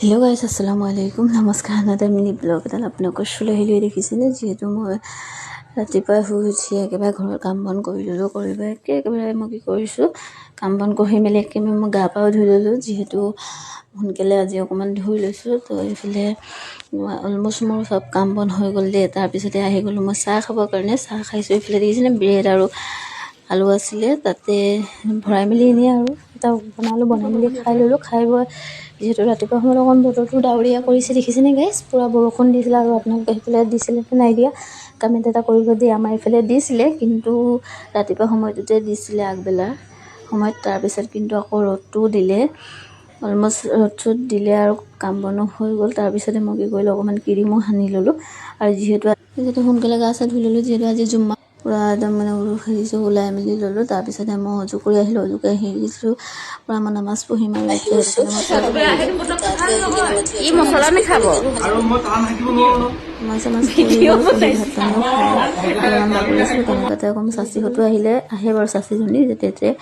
Hello' guys, আসসালামু আলাইকুম, নমস্কাৰ। এটা মিনি ব্লগ এডাল আপোনালোকৰ লৈ আহিলোঁ। দেখিছেনে, যিহেতু মই ৰাতিপুৱাই শুই উঠি একেবাৰে ঘৰৰ কাম বন কৰি ল'লোঁ। একেবাৰে মই কি কৰিছোঁ, কাম বন কৰি মেলি একেবাৰে মই গা পাও ধুই ল'লোঁ। যিহেতু সোনকালে আজি অকণমান ধুই লৈছোঁ, তো এইফালে অলমষ্ট মোৰ চব কাম বন হৈ গ'ল দেই। তাৰপিছতে আহি গ'লোঁ মই চাহ খাবৰ কাৰণে। চাহ খাইছোঁ। এইফালে দেখিছেনে, ব্ৰেড আৰু আলু আছিলে, তাতে ভৰাই মেলি এনেই আৰু এটা বনাই মেলি খাই ল'লোঁ। খাই বৈ যিহেতু ৰাতিপুৱা সময়ত অকণ বতৰটো ডাৱৰীয়া কৰিছে, দেখিছেনে গাইজ, পূৰা বৰষুণ দিছিলে। আৰু আপোনালোকে সেইফালে দিছিলে নাই দিয়া, কমেণ্ট এটা কৰিব দেই। আমাৰ এইফালে দিছিলে, কিন্তু ৰাতিপুৱা সময়টোতে দিছিলে, আগবেলাৰ সময়ত। তাৰপিছত কিন্তু আকৌ ৰ'দটোও দিলে, অলমষ্ট ৰ'দ দিলে আৰু কাম বনো হৈ গ'ল। তাৰপিছতে মই কি কৰিলোঁ, অকণমান ক্ৰীমো সানি ল'লোঁ। আৰু যিহেতু সোনকালে গা চা ধুই ল'লোঁ, যিহেতু আজি জুম্মা, পূৰা একদম মানে হেৰিছোঁ, ওলাই মেলি ল'লোঁ। তাৰপিছতে মই অজু কৰি আহিলোঁ। অজু কৰি আহি দিছোঁ, পূৰা মই নামাজ পঢ়িম আৰু মাছ পঢ়ি ভাত পানীও খাই অকণমান বাগৰিছোঁ। তেনেকুৱাতে অকণমান চাচিহঁতো আহে বাৰু, চাচিজনী যেতিয়াই।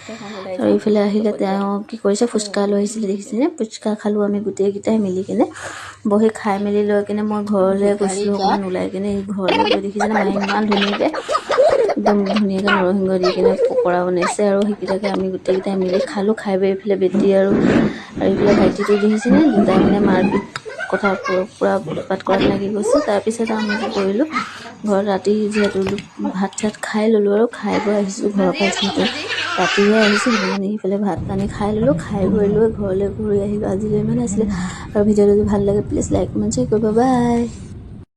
আৰু এইফালে আহিলে তেওঁ কি কৰিছে, ফুচকা লৈ আহিছিলে, দেখিছেনে। ফুচকা খালোঁ আমি গোটেইকেইটাই মিলি কিনে, বহি খাই মেলি লৈ কিনে মই ঘৰলৈ গৈছিলোঁ। অকণমান ওলাই কিনে এই ঘৰলৈ গৈ দেখিছেনে, মায়ে ইমান ধুনীয়াকৈ একদম ধুনীয়াকৈ নৰসিংহ দি কিনে পকৰা বনাইছে। আৰু সেইকেইটাকে আমি গোটেইকেইটাই মিলি খালোঁ। খাই বৈ এইফালে বেটি আৰু এইফালে ভাইটিটো দেখিছেনে, দুটাই মানে মাৰপিট কথা পূৰা উৎপাত কৰাত লাগি গৈছে। তাৰপিছত আমি কি কৰিলোঁ, ঘৰত ৰাতি যিহেতু ভাত চাত খাই ল'লোঁ। আৰু খাই বৈ আহিছোঁ ঘৰৰ পৰা, যিহেতু ৰাতিহে আহিছোঁ, সেইটো কাৰণে সেইফালে ভাত পানী খাই ল'লোঁ। খাই বৈ লৈ ঘৰলৈ ঘূৰি আহিলোঁ। আজিলৈ ইমান আছিলে। আৰু ভিডিঅ'টো যদি ভাল লাগে প্লিজ লাইক কমেণ্ট শ্বেয়াৰ কৰিব। বাই।